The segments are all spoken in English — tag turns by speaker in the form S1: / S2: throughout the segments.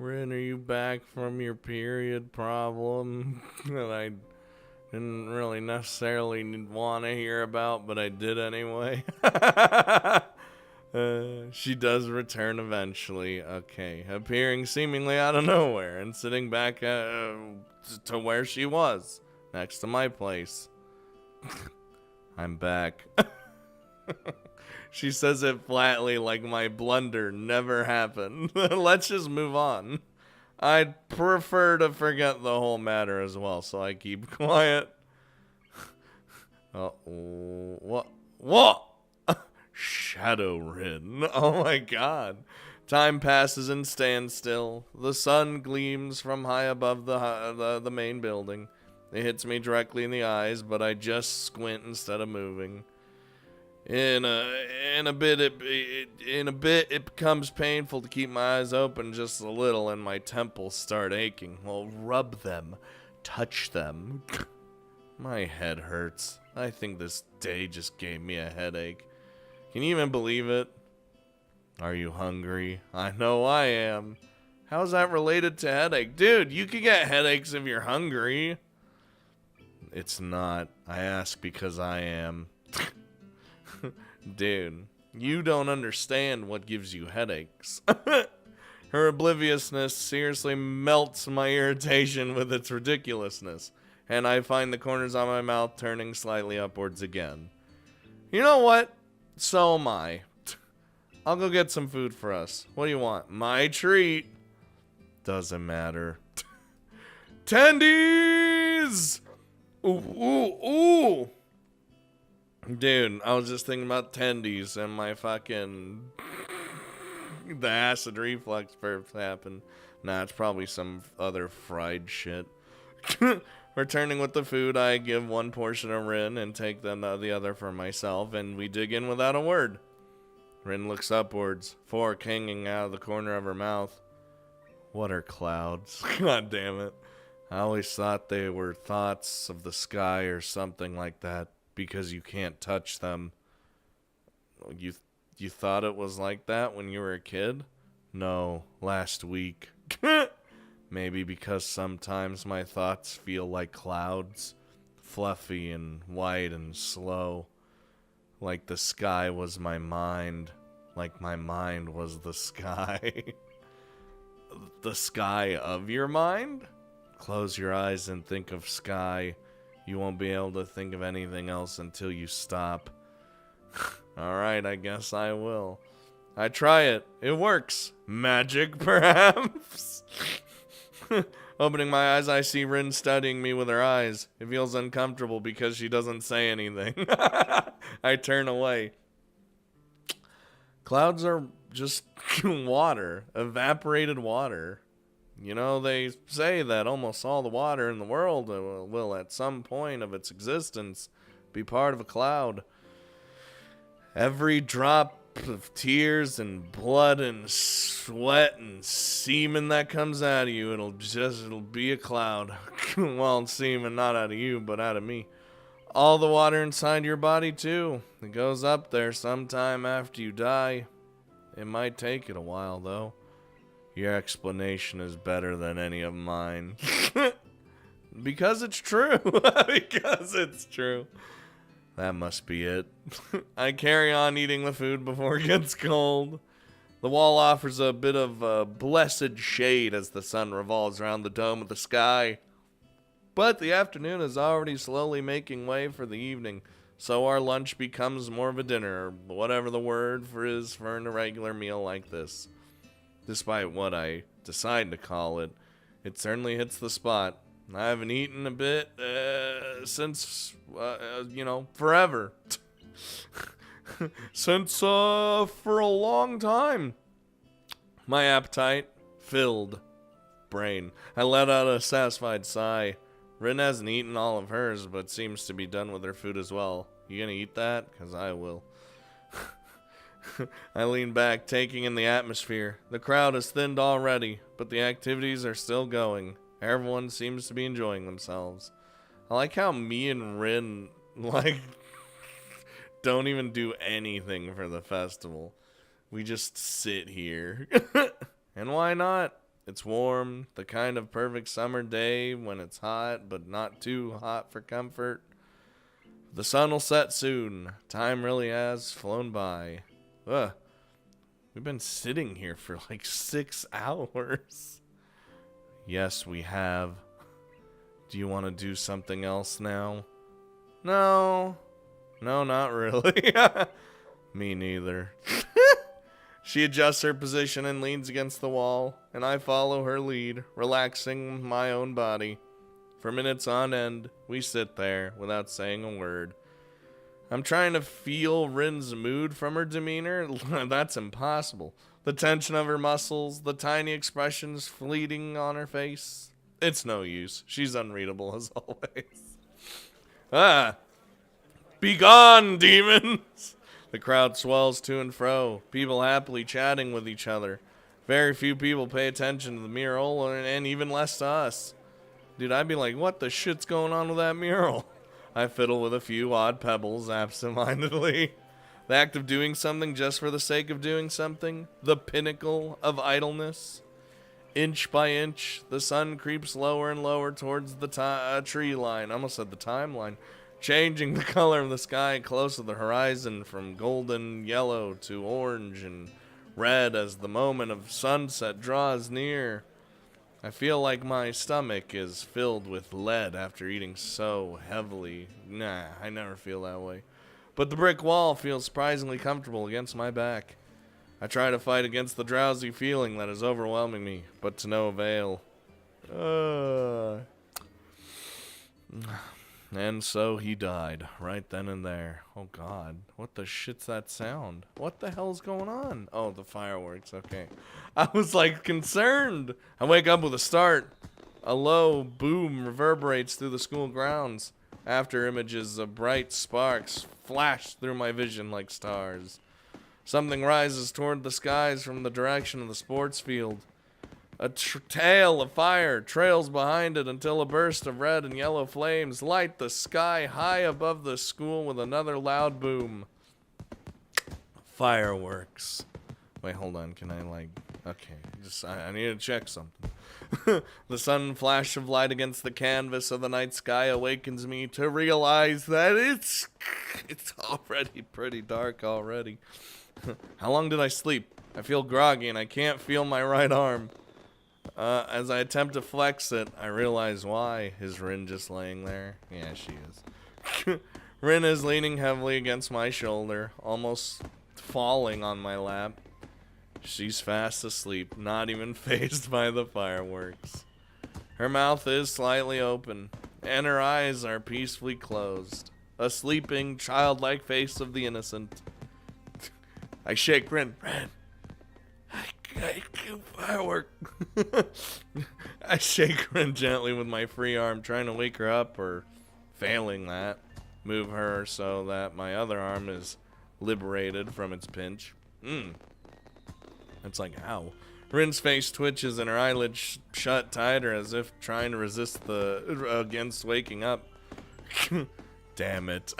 S1: Rin, are you back from your period problem that I didn't really necessarily want to hear about, but I did anyway? She does return eventually. Okay, appearing seemingly out of nowhere and sitting back to where she was, next to my place. I'm back. She says it flatly like my blunder never happened. Let's just move on. I'd prefer to forget the whole matter as well, so I keep quiet. What? What? Shadow Rin. Oh my god. Time passes and stands still. The sun gleams from high above the main building. It hits me directly in the eyes, but I just squint instead of moving. In a bit, it becomes painful to keep my eyes open just a little, and my temples start aching. Well, rub them, touch them. My head hurts. I think this day just gave me a headache. Can you even believe it? Are you hungry? I know I am. How's that related to headache? Dude, you could get headaches if you're hungry. It's not. I ask because I am. Dude, you don't understand what gives you headaches. Her obliviousness seriously melts my irritation with its ridiculousness, and I find the corners of my mouth turning slightly upwards again. You know what? So am I. I'll go get some food for us. What do you want? My treat. Doesn't matter. Tendies! Ooh. Dude, I was just thinking about tendies and my fucking... the acid reflux burps happened. Nah, it's probably some other fried shit. Returning with the food, I give one portion of Rin and take the other for myself, and we dig in without a word. Rin looks upwards, fork hanging out of the corner of her mouth. What are clouds? God damn it. I always thought they were thoughts of the sky or something like that, because you can't touch them. You thought it was like that when you were a kid? No, last week. Maybe because sometimes my thoughts feel like clouds, fluffy and white and slow. Like the sky was my mind, like my mind was the sky. The sky of your mind? Close your eyes and think of sky. You won't be able to think of anything else until you stop. Alright, I guess I will. I try it. It works. Magic, perhaps? Opening my eyes, I see Rin studying me with her eyes. It feels uncomfortable because she doesn't say anything. I turn away. Clouds are just water. Evaporated water. You know, they say that almost all the water in the world will at some point of its existence be part of a cloud. Every drop of tears and blood and sweat and semen that comes out of you, it'll be a cloud. Well, semen not out of you, but out of me. All the water inside your body, too. It goes up there sometime after you die. It might take it a while, though. Your explanation is better than any of mine. Because it's true. Because it's true. That must be it. I carry on eating the food before it gets cold. The wall offers a bit of blessed shade as the sun revolves around the dome of the sky. But the afternoon is already slowly making way for the evening, so our lunch becomes more of a dinner, or whatever the word is for an irregular meal like this. Despite what I decide to call it, it certainly hits the spot. I haven't eaten a bit since, forever. Since, for a long time. My appetite filled. Brain. I let out a satisfied sigh. Rin hasn't eaten all of hers, but seems to be done with her food as well. You gonna eat that? 'Cause I will. I lean back, taking in the atmosphere. The crowd has thinned already, but the activities are still going. Everyone seems to be enjoying themselves. I like how me and Rin, don't even do anything for the festival. We just sit here. And why not? It's warm, the kind of perfect summer day when it's hot, but not too hot for comfort. The sun will set soon. Time really has flown by. Ugh. We've been sitting here for like 6 hours. Yes, we have. Do you want to do something else now? No. No, not really. Me neither. She adjusts her position and leans against the wall, and I follow her lead, relaxing my own body. For minutes on end, we sit there without saying a word. I'm trying to feel Rin's mood from her demeanor. That's impossible. The tension of her muscles, the tiny expressions fleeting on her face. It's no use. She's unreadable as always. Ah! Begone, demons! The crowd swells to and fro, people happily chatting with each other. Very few people pay attention to the mural, and even less to us. Dude, I'd be like, what the shit's going on with that mural? I fiddle with a few odd pebbles absentmindedly. The act of doing something just for the sake of doing something. The pinnacle of idleness. Inch by inch, the sun creeps lower and lower towards the tree line. I almost said the timeline. Changing the color of the sky close to the horizon from golden yellow to orange and red as the moment of sunset draws near. I feel like my stomach is filled with lead after eating so heavily. Nah, I never feel that way. But the brick wall feels surprisingly comfortable against my back. I try to fight against the drowsy feeling that is overwhelming me, but to no avail. And so he died, right then and there. Oh God, what the shit's that sound? What the hell's going on? Oh, the fireworks, okay. I was like concerned. I wake up with a start. A low boom reverberates through the school grounds. After images of bright sparks flash through my vision like stars. Something rises toward the skies from the direction of the sports field. A tail of fire trails behind it until a burst of red and yellow flames light the sky high above the school with another loud boom. Fireworks. Wait, hold on. Can I, okay. I need to check something. The sudden flash of light against the canvas of the night sky awakens me to realize that it's already pretty dark already. How long did I sleep? I feel groggy and I can't feel my right arm. As I attempt to flex it, I realize why. Is Rin just laying there? Yeah, she is. Rin is leaning heavily against my shoulder, almost falling on my lap. She's fast asleep, not even fazed by the fireworks. Her mouth is slightly open, and her eyes are peacefully closed. A sleeping, childlike face of the innocent. I shake Rin. Rin! I firework. I shake Rin gently with my free arm, trying to wake her up, or failing that, move her so that my other arm is liberated from its pinch. It's like, how? Rin's face twitches and her eyelids shut tighter as if trying to resist against waking up. Damn it.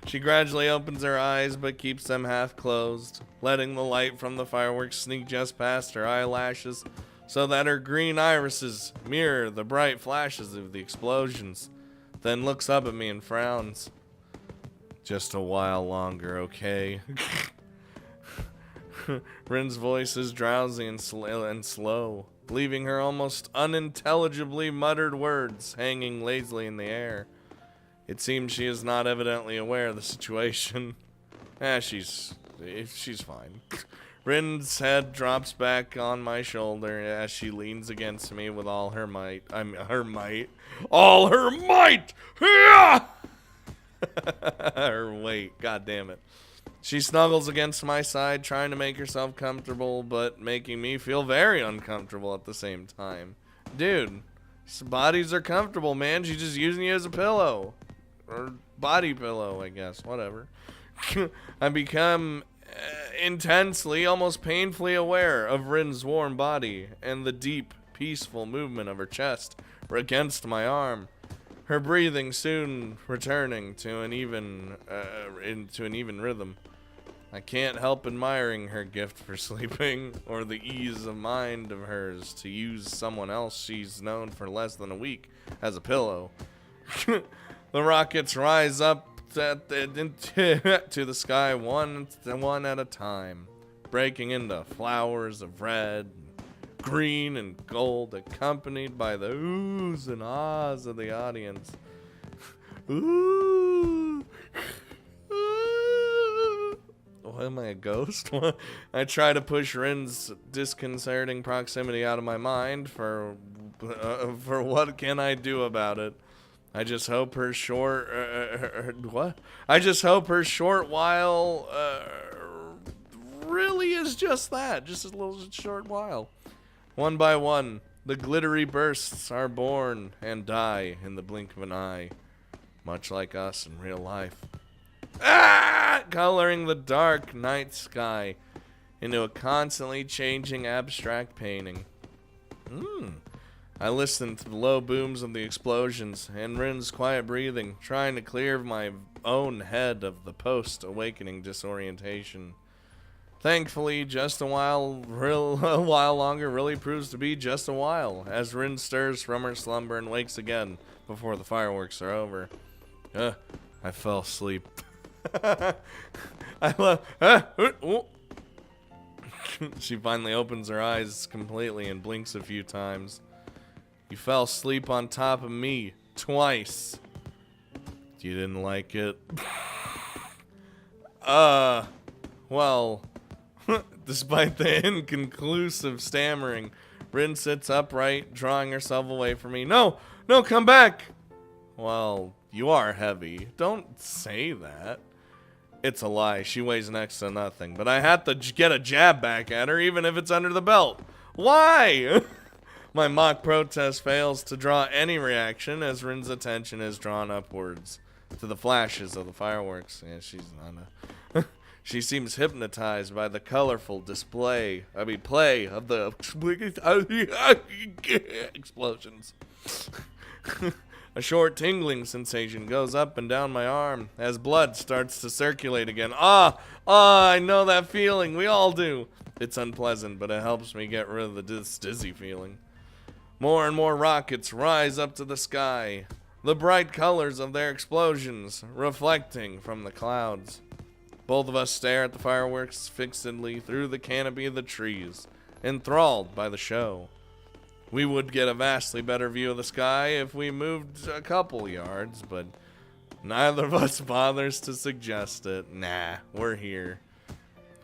S1: She gradually opens her eyes but keeps them half closed, letting the light from the fireworks sneak just past her eyelashes so that her green irises mirror the bright flashes of the explosions, then looks up at me and frowns. Just a while longer, okay? Rin's voice is drowsy and slow, leaving her almost unintelligibly muttered words hanging lazily in the air. It seems she is not evidently aware of the situation. She's fine. Rin's head drops back on my shoulder as she leans against me with all her might. All her might! Her weight, god damn it. She snuggles against my side, trying to make herself comfortable, but making me feel very uncomfortable at the same time. Dude, bodies are comfortable, man. She's just using you as a pillow. Or body pillow, I guess. Whatever. I become intensely, almost painfully aware of Rin's warm body and the deep, peaceful movement of her chest against my arm. Her breathing soon returning to an even rhythm. I can't help admiring her gift for sleeping, or the ease of mind of hers to use someone else she's known for less than a week as a pillow. The rockets rise up to the sky one at a time, breaking into flowers of red, green, and gold, accompanied by the oohs and ahs of the audience. Ooh. What, am I a ghost? I try to push Rin's disconcerting proximity out of my mind. For what can I do about it? I just hope her short I just hope her short while really is just that, just a little short while. One by one, the glittery bursts are born and die in the blink of an eye, much like us in real life. Coloring the dark night sky into a constantly changing abstract painting. I listen to the low booms of the explosions and Rin's quiet breathing, trying to clear my own head of the post-awakening disorientation. Thankfully, just a while longer really proves to be just a while, as Rin stirs from her slumber and wakes again before the fireworks are over. I fell asleep. She finally opens her eyes completely and blinks a few times. You fell asleep on top of me twice. You didn't like it? Well, despite the inconclusive stammering, Rin sits upright, drawing herself away from me. No, come back! Well, you are heavy. Don't say that. It's a lie. She weighs next to nothing. But I have to get a jab back at her, even if it's under the belt. Why? My mock protest fails to draw any reaction as Rin's attention is drawn upwards to the flashes of the fireworks. Yeah, she's not a... She seems hypnotized by the colorful play of the explosions. A short tingling sensation goes up and down my arm as blood starts to circulate again. I know that feeling. We all do. It's unpleasant, but it helps me get rid of this dizzy feeling. More and more rockets rise up to the sky, the bright colors of their explosions reflecting from the clouds. Both of us stare at the fireworks fixedly through the canopy of the trees, enthralled by the show. We would get a vastly better view of the sky if we moved a couple yards, but neither of us bothers to suggest it. Nah, we're here.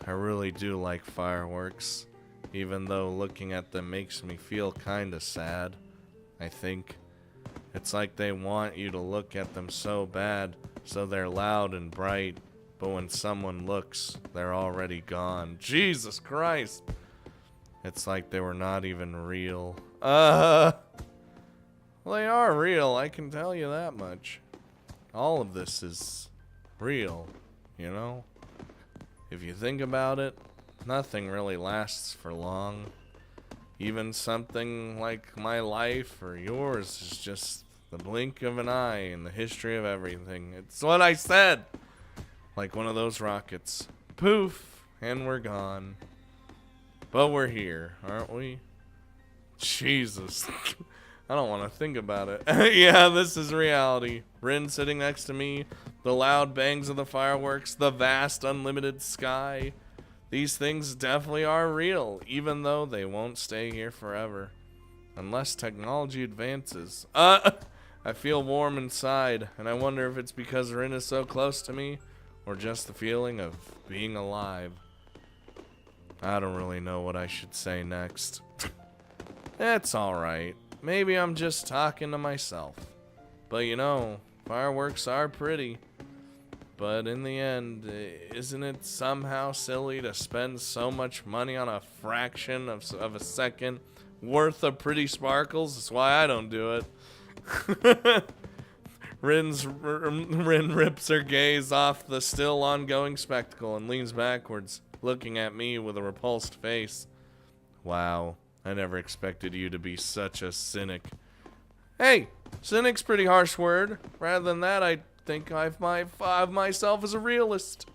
S1: I really do like fireworks, even though looking at them makes me feel kinda sad, I think. It's like they want you to look at them so bad, so they're loud and bright, but when someone looks, they're already gone. Jesus Christ! It's like they were not even real. Well, they are real, I can tell you that much. All of this is real, you know? If you think about it, nothing really lasts for long. Even something like my life or yours is just the blink of an eye in the history of everything. It's what I said! Like one of those rockets. Poof, and we're gone. But we're here, aren't we? Jesus. I don't want to think about it. Yeah, this is reality. Rin sitting next to me, the loud bangs of the fireworks, the vast unlimited sky. These things definitely are real, even though they won't stay here forever. Unless technology advances. I feel warm inside, and I wonder if it's because Rin is so close to me, or just the feeling of being alive. I don't really know what I should say next. It's alright. Maybe I'm just talking to myself. But you know, fireworks are pretty. But in the end, isn't it somehow silly to spend so much money on a fraction of a second worth of pretty sparkles? That's why I don't do it. Rin rips her gaze off the still ongoing spectacle and leans backwards, looking at me with a repulsed face. Wow, I never expected you to be such a cynic. Hey, cynic's pretty harsh word. Rather than that, I think I've myself as a realist.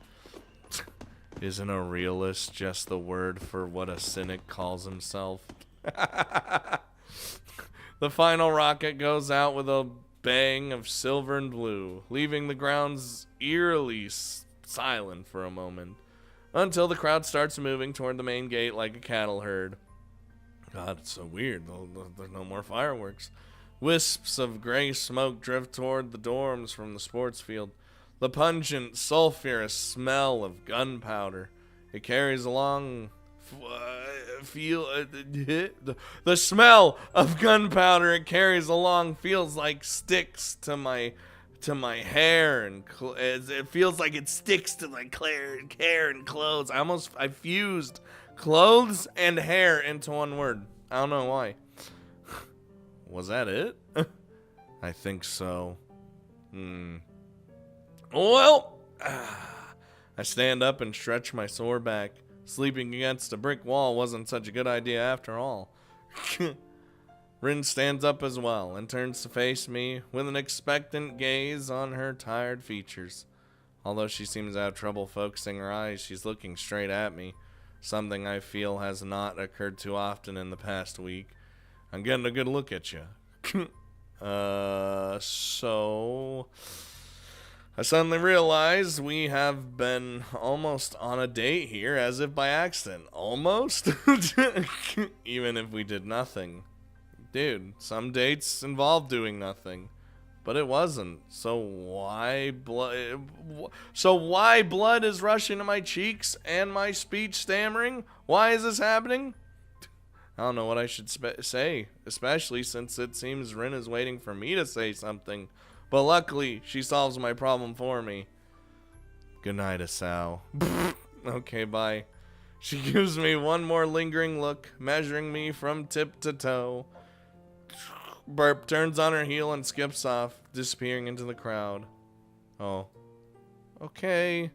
S1: Isn't a realist just the word for what a cynic calls himself? The final rocket goes out with a bang of silver and blue, leaving the grounds eerily silent for a moment, until the crowd starts moving toward the main gate like a cattle herd. God, it's so weird. There's no more fireworks. Wisps of gray smoke drift toward the dorms from the sports field. The pungent, sulfurous smell of gunpowder. It carries along... the smell of gunpowder it carries along feels like sticks to my hair, and it feels like it sticks to my hair and clothes. I fused clothes and hair into one word. I don't know why. Was that it? I think so. Well, I stand up and stretch my sore back. Sleeping against a brick wall wasn't such a good idea after all. Rin stands up as well and turns to face me with an expectant gaze on her tired features. Although she seems to have trouble focusing her eyes, she's looking straight at me, something I feel has not occurred too often in the past week. I'm getting a good look at you. So... I suddenly realize we have been almost on a date here, as if by accident. Almost? Even if we did nothing. Dude, some dates involve doing nothing. But it wasn't. So why blood is rushing to my cheeks and my speech stammering? Why is this happening? I don't know what I should say, especially since it seems Rin is waiting for me to say something. But luckily, she solves my problem for me. Good night, Asao. Okay, bye. She gives me one more lingering look, measuring me from tip to toe. Burp, turns on her heel and skips off, disappearing into the crowd. Oh. Okay.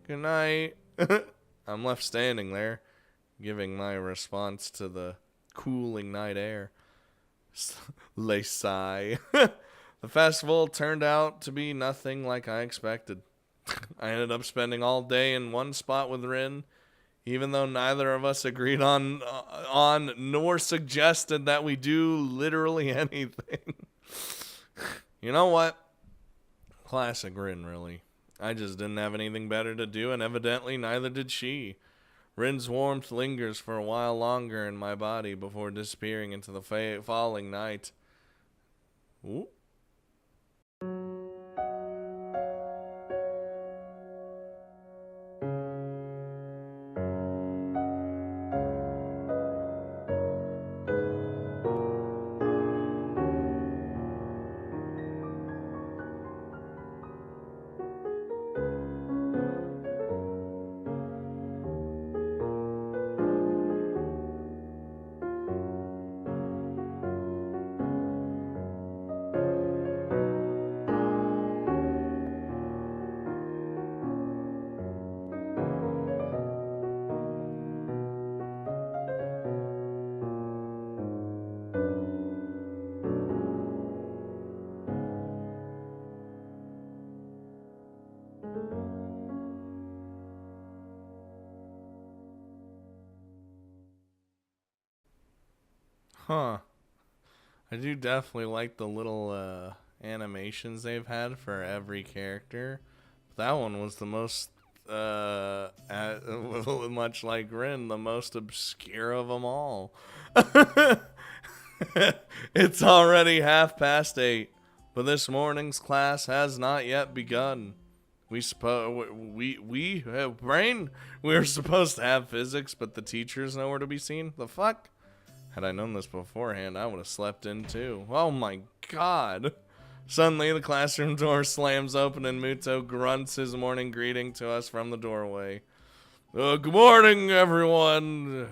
S1: Good night. I'm left standing there, giving my response to the cooling night air. Lay sigh. The festival turned out to be nothing like I expected. I ended up spending all day in one spot with Rin, even though neither of us agreed on nor suggested that we do literally anything. You know what? Classic Rin, really. I just didn't have anything better to do, and evidently neither did she. Rin's warmth lingers for a while longer in my body before disappearing into the falling night. Ooh. Huh. I do definitely like the little animations they've had for every character. That one was the most, much like Rin, the most obscure of them all. It's already 8:30, but this morning's class has not yet begun. We were supposed to have physics, but the teacher's nowhere to be seen. The fuck? Had I known this beforehand, I would have slept in too. Oh my god. Suddenly, the classroom door slams open and Muto grunts his morning greeting to us from the doorway. Good morning, everyone.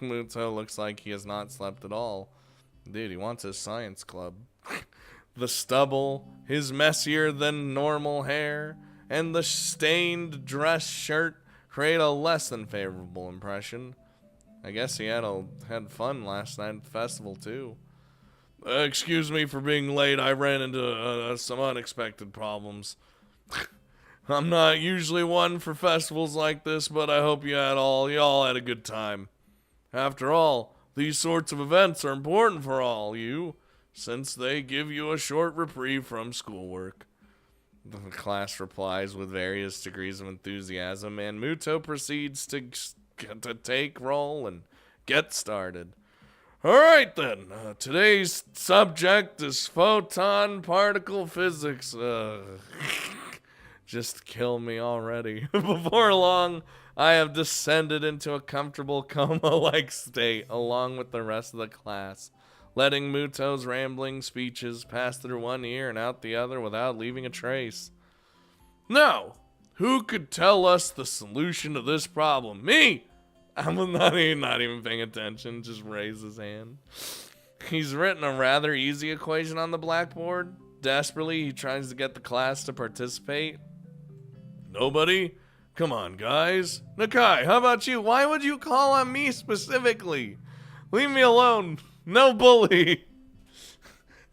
S1: Muto looks like he has not slept at all. Dude, he wants his science club. The stubble, his messier than normal hair, and the stained dress shirt create a less than favorable impression. I guess he had fun last night at the festival, too. Excuse me for being late. I ran into some unexpected problems. I'm not usually one for festivals like this, but I hope you all had a good time. After all, these sorts of events are important for all you, since they give you a short reprieve from schoolwork. The class replies with various degrees of enthusiasm, and Muto proceeds to take roll and get started. Alright then, today's subject is photon particle physics. Just kill me already. Before long, I have descended into a comfortable coma-like state along with the rest of the class, letting Muto's rambling speeches pass through one ear and out the other without leaving a trace. Now, who could tell us the solution to this problem? Me! I'm not even paying attention, just raise his hand. He's written a rather easy equation on the blackboard. Desperately, he tries to get the class to participate. Nobody? Come on, guys. Nakai, how about you? Why would you call on me specifically? Leave me alone. No bully.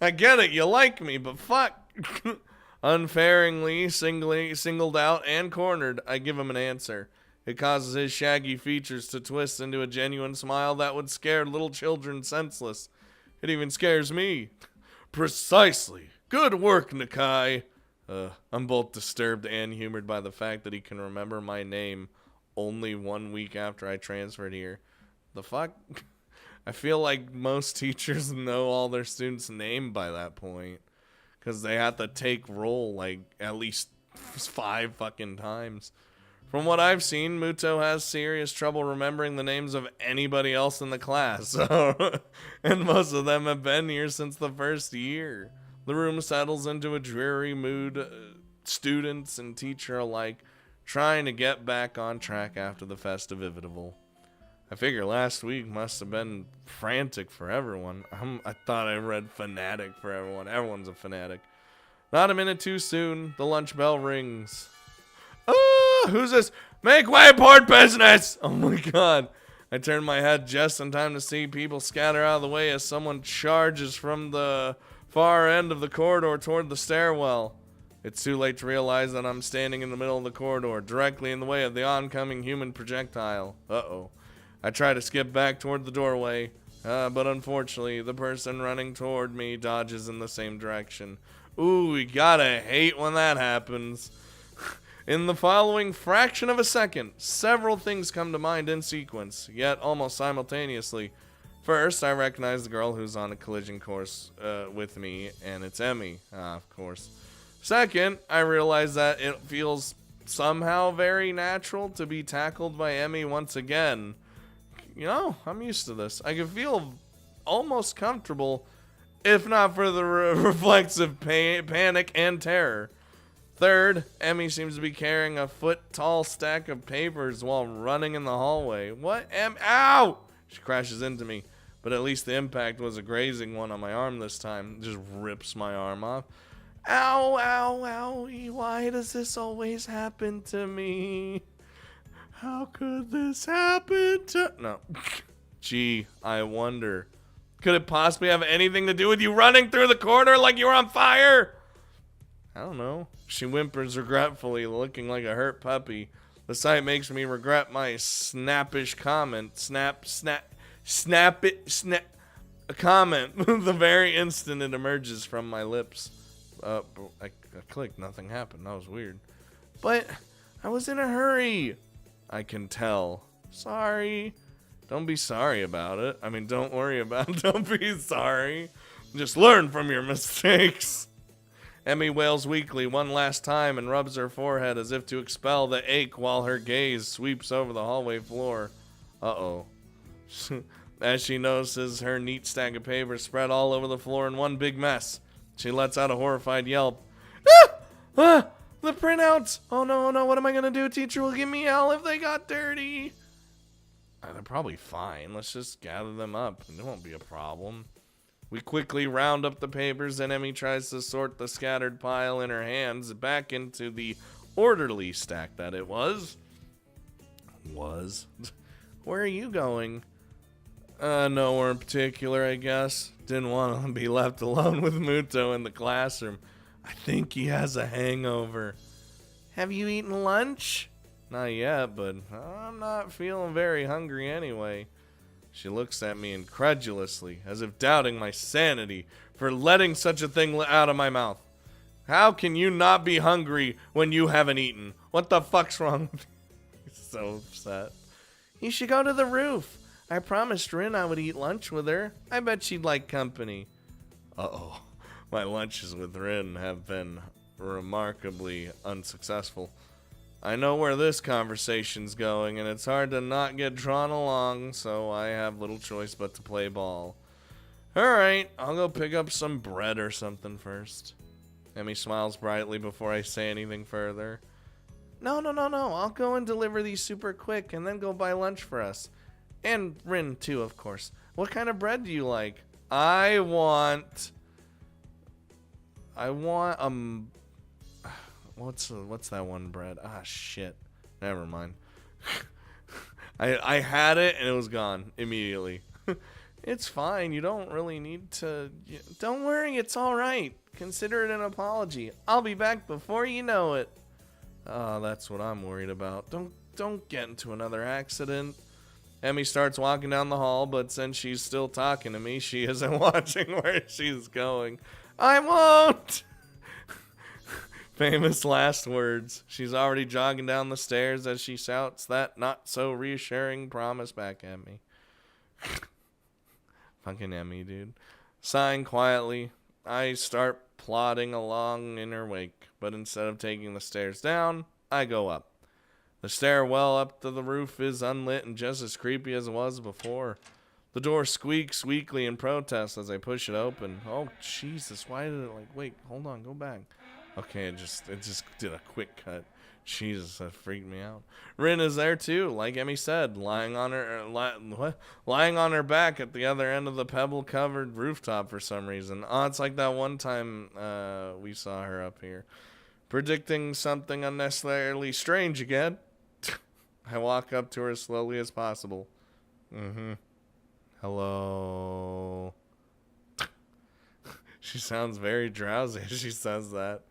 S1: I get it, you like me, but fuck. Unfaringly singled out and cornered, I give him an answer. It causes his shaggy features to twist into a genuine smile that would scare little children senseless. It even scares me. Precisely. Good work, Nakai. I'm both disturbed and humored by the fact that he can remember my name only 1 week after I transferred here. The fuck? I feel like most teachers know all their students' name by that point, because they have to take roll like at least 5 fucking times. From what I've seen, Muto has serious trouble remembering the names of anybody else in the class, and most of them have been here since the first year. The room settles into a dreary mood, students and teacher alike trying to get back on track after the festive interval. I figure last week must have been frantic for everyone. I thought I read fanatic for everyone. Everyone's a fanatic. Not a minute too soon, the lunch bell rings. Who's this? Make way, poor business! Oh my god. I turn my head just in time to see people scatter out of the way as someone charges from the far end of the corridor toward the stairwell. It's too late to realize that I'm standing in the middle of the corridor, directly in the way of the oncoming human projectile. Uh-oh. I try to skip back toward the doorway, but unfortunately, the person running toward me dodges in the same direction. Ooh, you gotta hate when that happens. In the following fraction of a second, several things come to mind in sequence, yet almost simultaneously. First, I recognize the girl who's on a collision course with me, and it's Emmy, of course. Second, I realize that it feels somehow very natural to be tackled by Emmy once again. You know, I'm used to this. I can feel almost comfortable, if not for the reflexive panic and terror. Third, Emmy seems to be carrying a foot-tall stack of papers while running in the hallway. What? Ow! She crashes into me, but at least the impact was a grazing one on my arm this time. It just rips my arm off. Ow, ow, owie, why does this always happen to me? How could this happen to... No. Gee, I wonder. Could it possibly have anything to do with you running through the corridor like you were on fire? I don't know. She whimpers regretfully, looking like a hurt puppy. The sight makes me regret my snappish comment. A comment. The very instant it emerges from my lips. I clicked. Nothing happened. That was weird. But I was in a hurry. I can tell. Sorry. Don't be sorry about it. I mean, don't worry about it. Don't be sorry. Just learn from your mistakes. Emmy wails weakly one last time and rubs her forehead as if to expel the ache while her gaze sweeps over the hallway floor. Uh-oh. As she notices her neat stack of papers spread all over the floor in one big mess, she lets out a horrified yelp. The printouts! Oh no, what am I gonna do? Teacher will give me hell if they got dirty. They're probably fine. Let's just gather them up. It won't be a problem. We quickly round up the papers, and Emmy tries to sort the scattered pile in her hands back into the orderly stack that it was. Where are you going? Nowhere in particular, I guess. Didn't want to be left alone with Muto in the classroom. I think he has a hangover. Have you eaten lunch? Not yet, but I'm not feeling very hungry anyway. She looks at me incredulously, as if doubting my sanity for letting such a thing out of my mouth. How can you not be hungry when you haven't eaten? What the fuck's wrong with you? He's so upset. You should go to the roof. I promised Rin I would eat lunch with her. I bet she'd like company. Uh-oh. My lunches with Rin have been remarkably unsuccessful. I know where this conversation's going, and it's hard to not get drawn along, so I have little choice but to play ball. Alright, I'll go pick up some bread or something first. Emmy smiles brightly before I say anything further. No. I'll go and deliver these super quick and then go buy lunch for us. And Rin, too, of course. What kind of bread do you like? I want, what's that one bread? Ah, shit. Never mind. I had it and it was gone immediately. It's fine. You don't really need to. Don't worry. It's all right. Consider it an apology. I'll be back before you know it. Oh, that's what I'm worried about. Don't get into another accident. Emmy starts walking down the hall, but since she's still talking to me, she isn't watching where she's going. I won't! Famous last words. She's already jogging down the stairs as she shouts that not so reassuring promise back at me. Fucking Emmy, dude. Sighing quietly, I start plodding along in her wake, but instead of taking the stairs down, I go up. The stairwell up to the roof is unlit and just as creepy as it was before. The door squeaks weakly in protest as I push it open. Oh, Jesus, why did it, wait, hold on, go back. Okay, it just did a quick cut. Jesus, that freaked me out. Rin is there too, like Emmy said, lying on her back at the other end of the pebble-covered rooftop for some reason. Oh, it's like that one time we saw her up here. Predicting something unnecessarily strange again. I walk up to her as slowly as possible. Hello. She sounds very drowsy as she says that,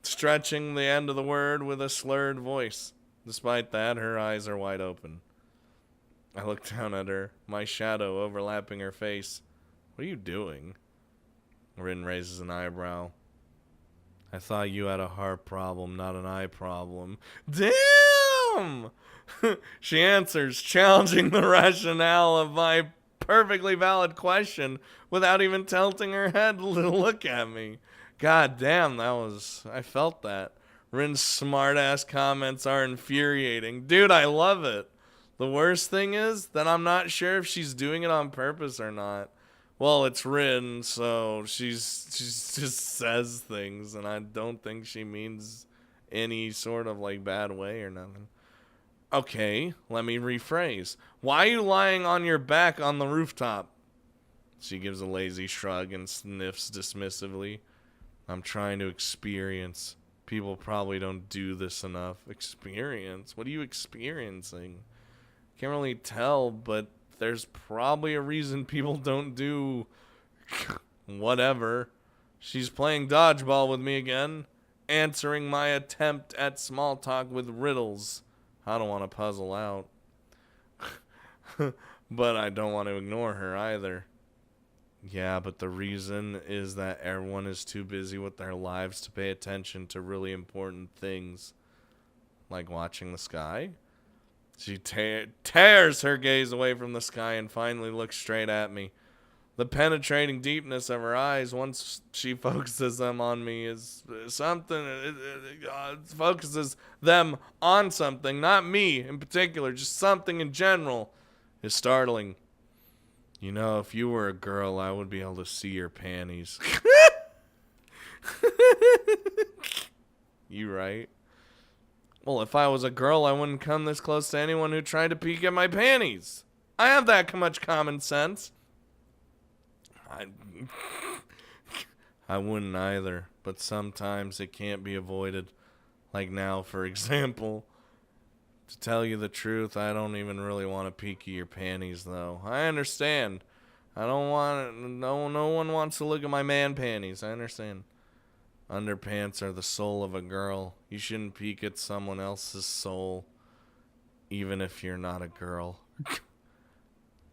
S1: stretching the end of the word with a slurred voice. Despite that, her eyes are wide open. I look down at her, my shadow overlapping her face. What are you doing? Rin raises an eyebrow. I thought you had a heart problem, not an eye problem. Damn! She answers, challenging the rationale of my perfectly valid question without even tilting her head to look at me. God damn, I felt that. Rin's smart-ass comments are infuriating. Dude, I love it. The worst thing is that I'm not sure if she's doing it on purpose or not. Well, it's Rin, so she just says things, and I don't think she means any sort of bad way or nothing. Okay, let me rephrase. Why are you lying on your back on the rooftop? She gives a lazy shrug and sniffs dismissively. I'm trying to experience. People probably don't do this enough. Experience? What are you experiencing? Can't really tell, but there's probably a reason people don't do whatever. She's playing dodgeball with me again, answering my attempt at small talk with riddles I don't want to puzzle out. But I don't want to ignore her either. Yeah, but the reason is that everyone is too busy with their lives to pay attention to really important things, like watching the sky. She tears her gaze away from the sky and finally looks straight at me. The penetrating deepness of her eyes, once she focuses them on me, is something. It focuses them on something, not me in particular, just something in general, is startling. You know, if you were a girl, I would be able to see your panties. You right? Well, if I was a girl, I wouldn't come this close to anyone who tried to peek at my panties. I have that much common sense. I wouldn't either, but sometimes it can't be avoided. Like now, for example. To tell you the truth, I don't even really want to peek at your panties, though. I understand. I don't want it. No one wants to look at my man panties. I understand. Underpants are the soul of a girl. You shouldn't peek at someone else's soul, even if you're not a girl.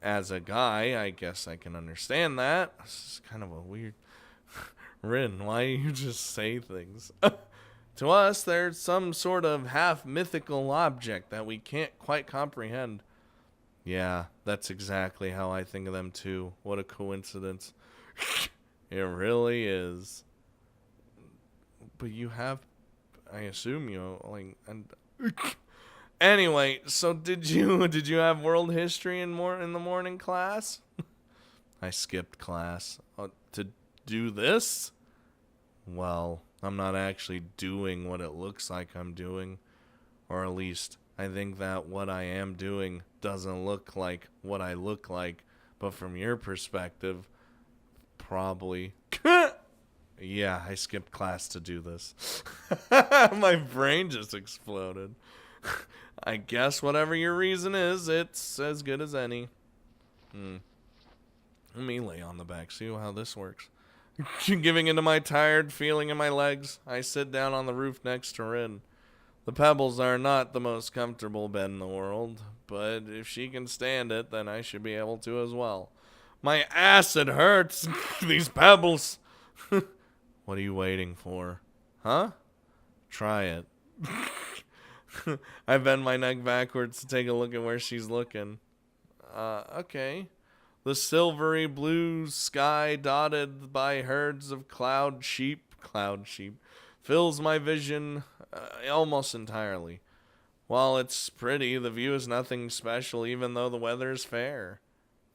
S1: As a guy, I guess I can understand that. This is kind of a weird... Rin, why do you just say things? To us, there's some sort of half-mythical object that we can't quite comprehend. Yeah, that's exactly how I think of them too. What a coincidence. It really is. But you have... I assume you, like... And anyway, so did you have world history in the morning class? I skipped class. To do this? Well, I'm not actually doing what it looks like I'm doing. Or at least, I think that what I am doing doesn't look like what I look like. But from your perspective, probably. Yeah, I skipped class to do this. My brain just exploded. I guess whatever your reason is, it's as good as any. Let me lay on the back, see how this works. Giving into my tired feeling in my legs, I sit down on the roof next to Rin. The pebbles are not the most comfortable bed in the world, but if she can stand it, then I should be able to as well. My ass, it hurts. These pebbles. What are you waiting for? Huh? Try it. I bend my neck backwards to take a look at where she's looking. Okay. The silvery blue sky dotted by herds of cloud sheep, fills my vision almost entirely. While it's pretty, the view is nothing special even though the weather is fair.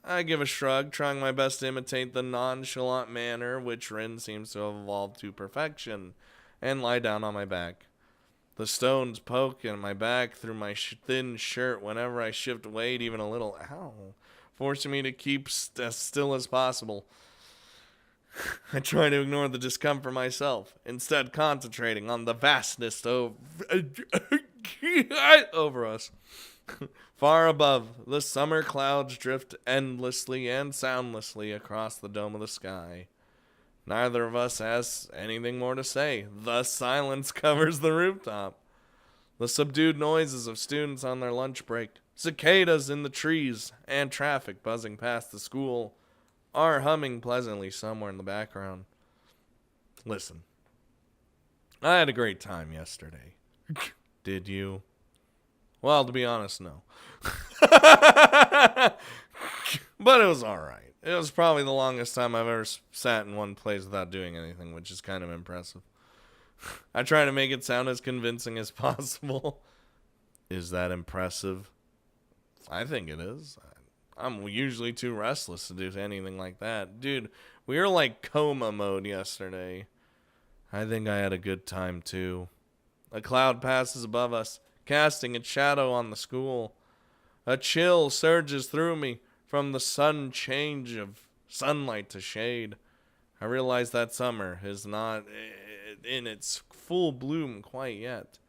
S1: I give a shrug, trying my best to imitate the nonchalant manner which Rin seems to have evolved to perfection, and lie down on my back. The stones poke in my back through my thin shirt whenever I shift weight even a little, forcing me to keep as still as possible. I try to ignore the discomfort myself, instead concentrating on the vastness over us. Far above, the summer clouds drift endlessly and soundlessly across the dome of the sky. Neither of us has anything more to say. Thus, silence covers the rooftop. The subdued noises of students on their lunch break, cicadas in the trees, and traffic buzzing past the school are humming pleasantly somewhere in the background. Listen, I had a great time yesterday. Did you? Well, to be honest, no. But it was alright. It was probably the longest time I've ever sat in one place without doing anything, which is kind of impressive. I try to make it sound as convincing as possible. Is that impressive? I think it is. I'm usually too restless to do anything like that. Dude, we were like coma mode yesterday. I think I had a good time too. A cloud passes above us, casting its shadow on the school. A chill surges through me from the sudden change of sunlight to shade. I realize that summer is not in its full bloom quite yet.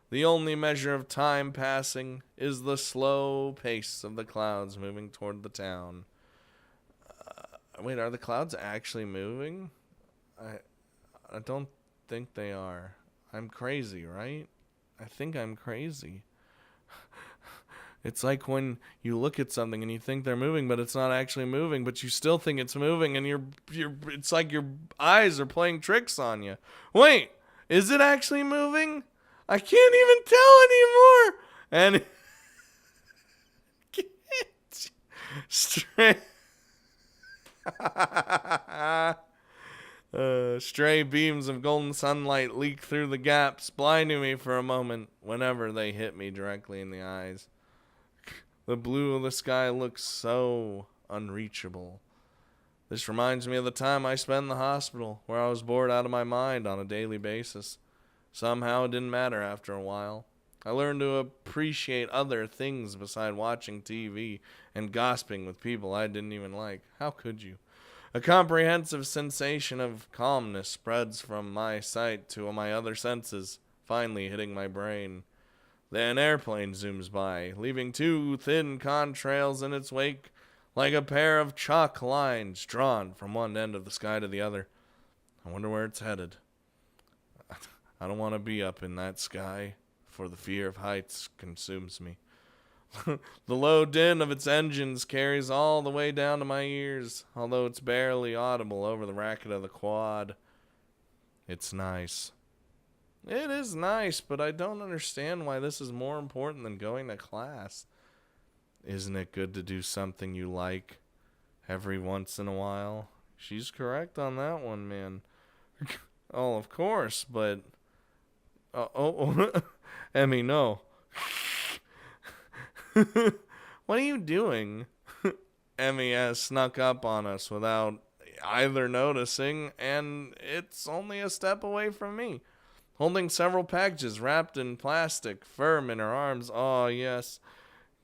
S1: The only measure of time passing is the slow pace of the clouds moving toward the town. Wait, are the clouds actually moving? I don't think they are. I'm crazy, right? I think I'm crazy. It's like when you look at something and you think they're moving, but it's not actually moving, but you still think it's moving, and it's like your eyes are playing tricks on you. Wait, is it actually moving? I can't even tell anymore. And stray beams of golden sunlight leak through the gaps, blinding me for a moment whenever they hit me directly in the eyes. The blue of the sky looks so unreachable. This reminds me of the time I spent in the hospital, where I was bored out of my mind on a daily basis. Somehow it didn't matter after a while. I learned to appreciate other things beside watching TV and gossiping with people I didn't even like. How could you? A comprehensive sensation of calmness spreads from my sight to my other senses, finally hitting my brain. Then an airplane zooms by, leaving two thin contrails in its wake, like a pair of chalk lines drawn from one end of the sky to the other. I wonder where it's headed. I don't want to be up in that sky, for the fear of heights consumes me. The low din of its engines carries all the way down to my ears, although it's barely audible over the racket of the quad. It's nice. It is nice, but I don't understand why this is more important than going to class. Isn't it good to do something you like every once in a while? She's correct on that one, man. Oh, of course, but... Emmy, no. What are you doing? Emmy has snuck up on us without either noticing, and it's only a step away from me, holding several packages wrapped in plastic, firm in her arms. Oh, yes.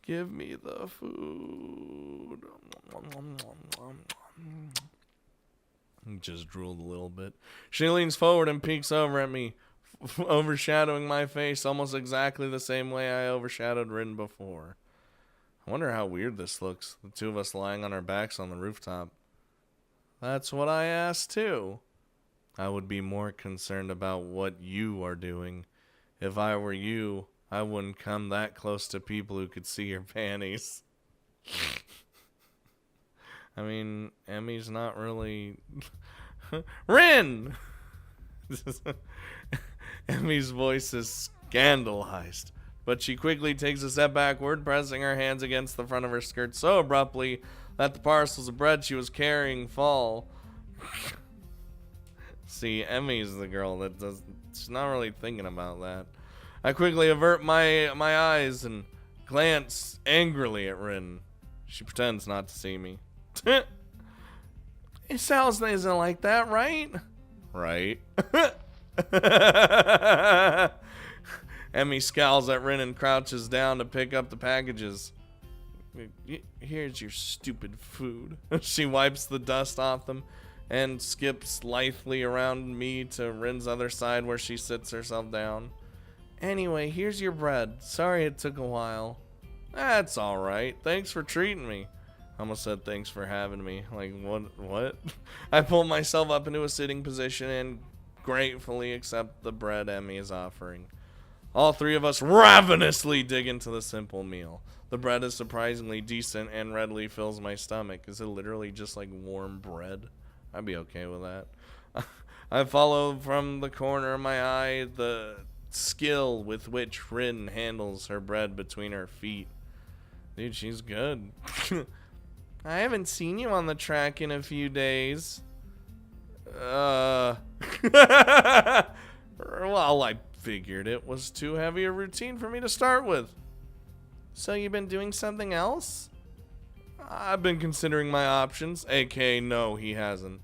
S1: Give me the food. Just drooled a little bit. She leans forward and peeks over at me, overshadowing my face almost exactly the same way I overshadowed Rin before. I wonder how weird this looks, the two of us lying on our backs on the rooftop. That's what I asked too. I would be more concerned about what you are doing. If I were you, I wouldn't come that close to people who could see your panties. I mean, Emmy's not really... Rin! Emmy's voice is scandalized, but she quickly takes a step backward, pressing her hands against the front of her skirt so abruptly that the parcels of bread she was carrying fall. See, Emmy's the girl that does... She's not really thinking about that. I quickly avert my eyes and glance angrily at Rin. She pretends not to see me. It sounds isn't like that, right? Right. Emmy scowls at Rin and crouches down to pick up the packages. Here's your stupid food. She wipes the dust off them and skips lithely around me to Rin's other side where she sits herself down. Anyway, here's your bread. Sorry it took a while. That's alright. Thanks for treating me. I almost said thanks for having me. Like, what? I pull myself up into a sitting position and gratefully accept the bread Emmy is offering. All three of us ravenously dig into the simple meal. The bread is surprisingly decent and readily fills my stomach. Is it literally just like warm bread? I'd be okay with that. I follow from the corner of my eye the skill with which Rin handles her bread between her feet. Dude, she's good. I haven't seen you on the track in a few days. Well, I figured it was too heavy a routine for me to start with. So you've been doing something else? I've been considering my options. A.K.A. no, he hasn't.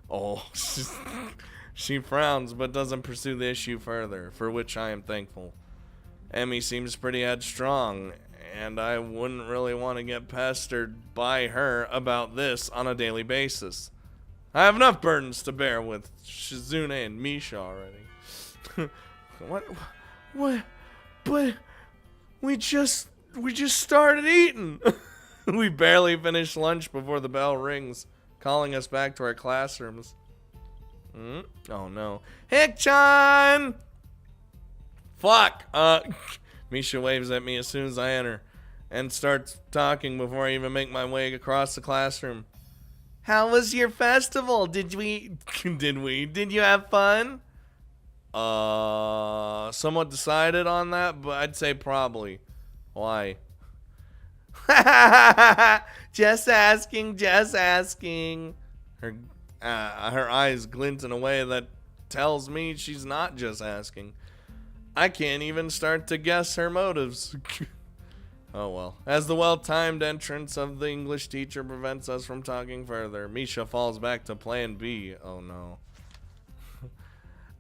S1: Oh, she frowns but doesn't pursue the issue further, for which I am thankful. Emmy seems pretty headstrong, and I wouldn't really want to get pestered by her about this on a daily basis. I have enough burdens to bear with Shizune and Misha already. What? But we just started eating. We barely finished lunch before the bell rings, calling us back to our classrooms. Oh no. Hick-chan! Fuck! Misha waves at me as soon as I enter and starts talking before I even make my way across the classroom. How was your festival? Did you have fun? Somewhat decided on that, but I'd say probably. Why? Just asking. Her eyes glint in a way that tells me she's not just asking. I can't even start to guess her motives. Oh well. As the well-timed entrance of the English teacher prevents us from talking further, Misha falls back to plan B. Oh no.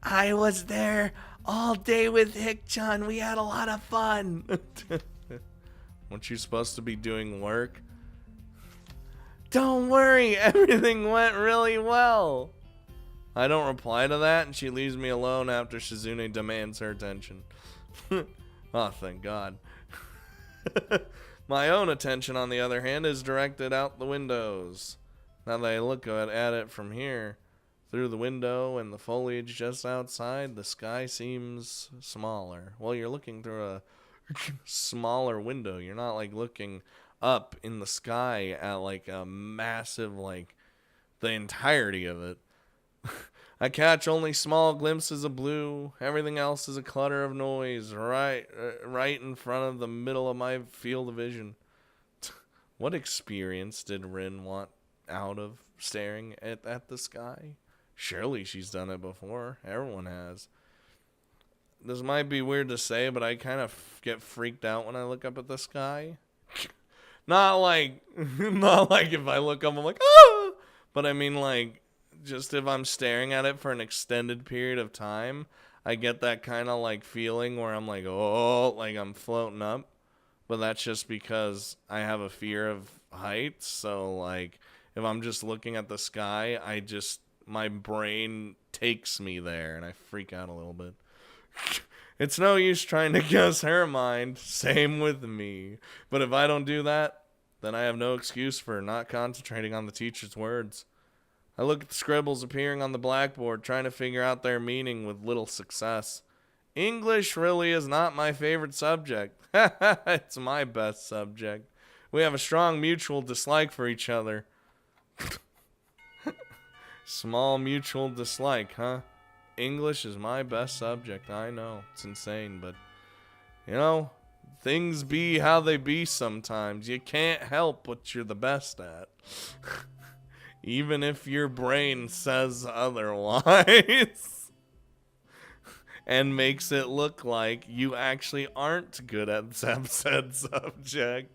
S1: I was there all day with Hick-chan. We had a lot of fun. Weren't you supposed to be doing work? Don't worry, everything went really well. I don't reply to that, and she leaves me alone after Shizune demands her attention. Oh, thank God. My own attention, on the other hand, is directed out the windows. Now that I look at it from here, Through the window and the foliage just outside, the sky seems smaller. Well, you're looking through a smaller window. You're not like looking up in the sky at like a massive, like the entirety of it. I catch only small glimpses of blue. Everything else is a clutter of noise right in front of the middle of my field of vision. What experience did Rin want out of staring at the sky? Surely she's done it before. Everyone has. This might be weird to say, but I kind of get freaked out when I look up at the sky. Not like if I look up, I'm like, ah! But I mean like, just if I'm staring at it for an extended period of time, I get that kind of like feeling where I'm like, oh, like I'm floating up. But that's just because I have a fear of heights. So like, if I'm just looking at the sky, my brain takes me there and I freak out a little bit. It's no use trying to guess her mind. Same with me. But if I don't do that, then I have no excuse for not concentrating on the teacher's words. I look at the scribbles appearing on the blackboard, trying to figure out their meaning with little success. English really is not my favorite subject. It's my best subject. We have a strong mutual dislike for each other. Small mutual dislike, huh? English is my best subject. I know. It's insane, but, you know, things be how they be sometimes. You can't help what you're the best at. Even if your brain says otherwise. And makes it look like you actually aren't good at said subject.